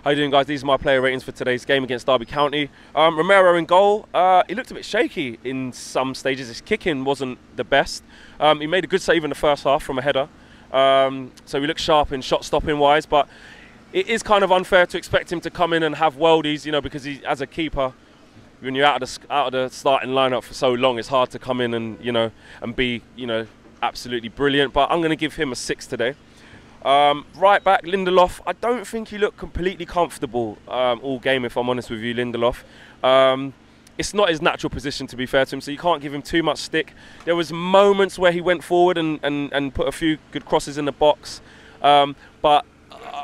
How you doing, guys? These are my player ratings for today's game against Derby County. Romero in goal. He looked a bit shaky in some stages. His kicking wasn't the best. He made a good save in the first half from a header. So he looked sharp in shot-stopping wise, but it is kind of unfair to expect him to come in and have worldies, you know, because he, as a keeper, when you're out of the starting lineup for so long, it's hard to come in and, you know, and be, you know, absolutely brilliant. But I'm going to give him a 6 today. Right back, Lindelof. I don't think he looked completely comfortable all game, if I'm honest with you, Lindelof. It's not his natural position, to be fair to him, so you can't give him too much stick. There was moments where he went forward and put a few good crosses in the box, but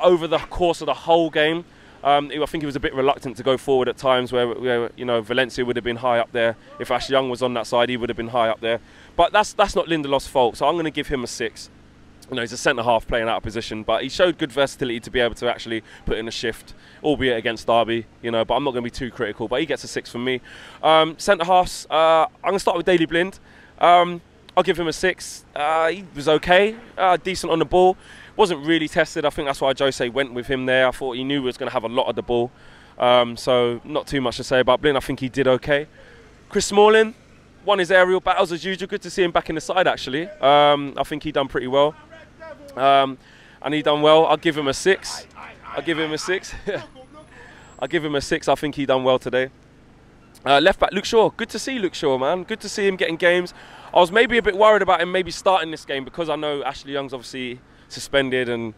over the course of the whole game, I think he was a bit reluctant to go forward at times where you know, Valencia would have been high up there. If Ash Young was on that side, he would have been high up there. But that's not Lindelof's fault, so I'm going to give him a 6. You know, he's a centre-half playing out of position, but he showed good versatility to be able to actually put in a shift, albeit against Derby, you know, but I'm not going to be too critical, but he gets a 6 from me. Centre-halves, I'm going to start with Daley Blind. I'll give him a 6. He was okay, decent on the ball. Wasn't really tested. I think that's why Jose went with him there. I thought he knew he was going to have a lot of the ball. So not too much to say about Blind. I think he did okay. Chris Smalling won his aerial battles as usual. Good to see him back in the side, actually. I think he done pretty well. And he done well. I'll give him a 6. I'll give him a 6. I'll give him a 6. I think he done well today. Left back, Luke Shaw. Good to see Luke Shaw, man. Good to see him getting games. I was maybe a bit worried about him maybe starting this game because I know Ashley Young's obviously suspended and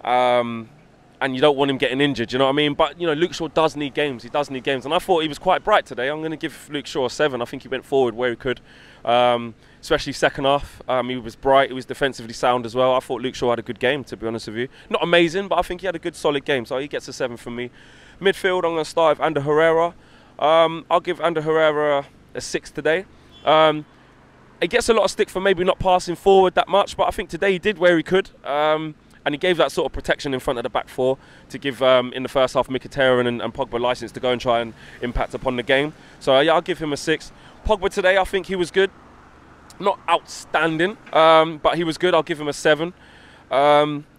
you don't want him getting injured, you know what I mean? But, you know, Luke Shaw does need games. He does need games. And I thought he was quite bright today. I'm going to give Luke Shaw a 7. I think he went forward where he could, especially second half. He was bright. He was defensively sound as well. I thought Luke Shaw had a good game, to be honest with you. Not amazing, but I think he had a good, solid game. So he gets a 7 from me. Midfield, I'm going to start with Ander Herrera. I'll give Ander Herrera a 6 today. He gets a lot of stick for maybe not passing forward that much, but I think today he did where he could. And he gave that sort of protection in front of the back four to give, in the first half, Mkhitaryan and Pogba license to go and try and impact upon the game. So, yeah, I'll give him a 6. Pogba today, I think he was good. Not outstanding, but he was good. I'll give him a 7.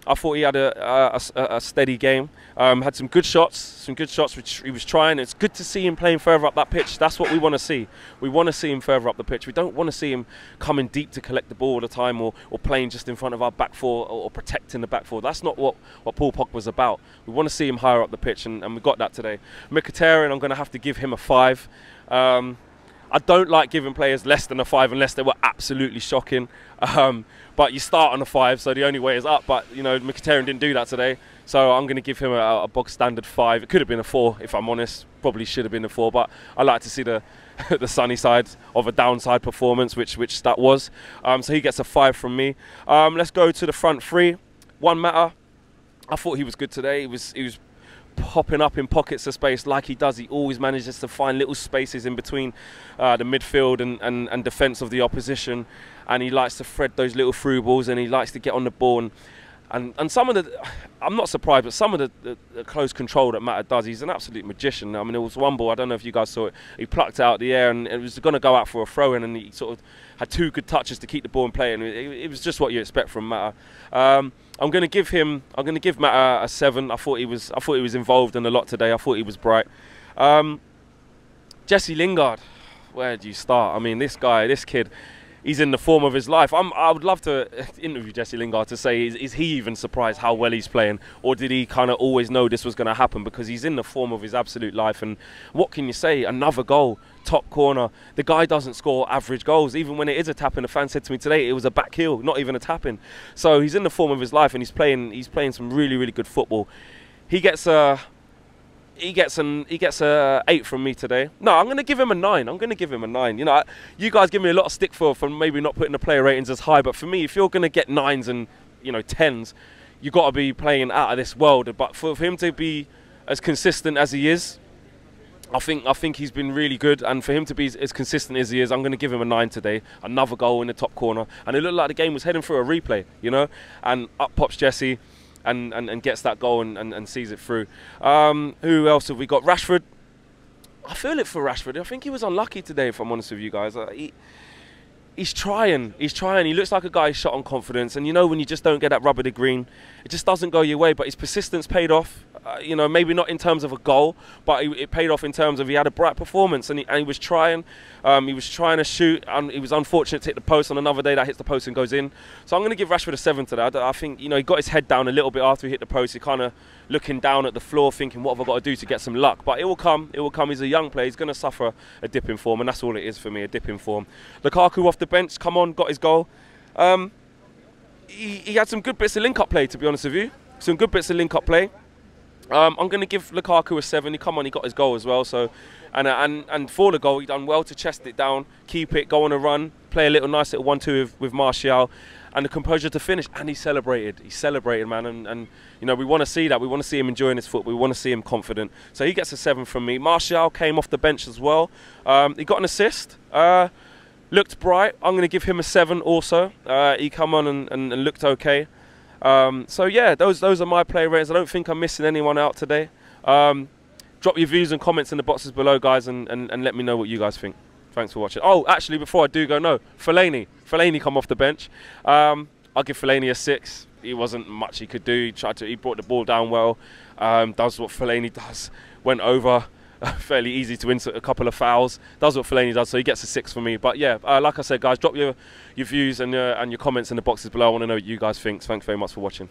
I thought he had a steady game. Had some good shots which he was trying. It's good to see him playing further up that pitch. That's what we want to see. We want to see him further up the pitch. We don't want to see him coming deep to collect the ball all the time or playing just in front of our back four or protecting the back four. That's not what Paul Pogba was about. We want to see him higher up the pitch, and we got that today. Mkhitaryan, I'm going to have to give him a 5. I don't like giving players less than a 5 unless they were absolutely shocking. But you start on a 5, so the only way is up. But, you know, Mkhitaryan didn't do that today. So I'm going to give him a bog standard 5. It could have been a 4, if I'm honest. Probably should have been a 4. But I like to see the the sunny side of a downside performance, which that was. So he gets a 5 from me. Let's go to the front three. Juan Mata. I thought he was good today. He was popping up in pockets of space like he does. He always manages to find little spaces in between the midfield and defence of the opposition, and he likes to thread those little through balls, and he likes to get on the ball, and some of the, I'm not surprised, but some of the close control that Mata does, he's an absolute magician. I mean, there was one ball, I don't know if you guys saw it, he plucked it out of the air and it was going to go out for a throw-in, and he sort of had 2 good touches to keep the ball in play, and it was just what you expect from Mata. I'm going to give Mata a 7. I thought he was involved in a lot today. I thought he was bright. Jesse Lingard, where do you start? I mean, this kid, he's in the form of his life. I would love to interview Jesse Lingard to say, is he even surprised how well he's playing, or did he kind of always know this was going to happen? Because he's in the form of his absolute life, and what can you say? Another goal, top corner. The guy doesn't score average goals, even when it is a tap-in. A fan said to me today it was a back heel, not even a tap-in. So he's in the form of his life, and he's playing some really, really good football. He gets a 8 from me today. No, I'm going to give him a 9. I'm going to give him a 9. You know, you guys give me a lot of stick for maybe not putting the player ratings as high, but for me, if you're going to get 9s and, you know, 10s, you've got to be playing out of this world. But for him to be as consistent as he is, I think he's been really good, and for him to be as consistent as he is, I'm going to give him a 9 today. Another goal in the top corner, and it looked like the game was heading for a replay, you know, and up pops Jesse and gets that goal and sees it through. Who else have we got? Rashford. I feel it for Rashford. I think he was unlucky today, if I'm honest with you guys. He's trying. He looks like a guy who's shot on confidence, and you know when you just don't get that rubber to green, it just doesn't go your way, but his persistence paid off. you know, maybe not in terms of a goal, but it paid off in terms of he had a bright performance, and he was trying. He was trying to shoot, and he was unfortunate to hit the post on another day that hits the post and goes in. So I'm going to give Rashford a 7 today. I think, you know, he got his head down a little bit after he hit the post. He kind of looking down at the floor, thinking, what have I got to do to get some luck? But it will come. It will come. He's a young player. He's going to suffer a dip in form, and that's all it is for me, a dip in form. Lukaku off the bench, come on, got his goal. He had some good bits of link-up play, to be honest with you. Some good bits of link-up play. I'm going to give Lukaku a 7. He got his goal as well. So, and for the goal, he done well to chest it down, keep it, go on a run, play a nice little 1-2 with Martial, and the composure to finish. And he celebrated. He celebrated, man. And you know, we want to see that. We want to see him enjoying his football. We want to see him confident. So he gets a 7 from me. Martial came off the bench as well. He got an assist. Looked bright. I'm going to give him a 7 also. He come on and looked okay. So yeah, those are my play ratings. I don't think I'm missing anyone out today. Drop your views and comments in the boxes below, guys, and let me know what you guys think. Thanks for watching. Oh, actually, before I do go, no, Fellaini come off the bench. I'll give Fellaini a 6. He wasn't much he could do. He brought the ball down well. Does what Fellaini does. Went over. Fairly easy to insert a couple of fouls. Does what Fellaini does, so he gets a 6 for me. But yeah, like I said, guys, drop your views and your comments in the boxes below. I want to know what you guys think. Thanks very much for watching.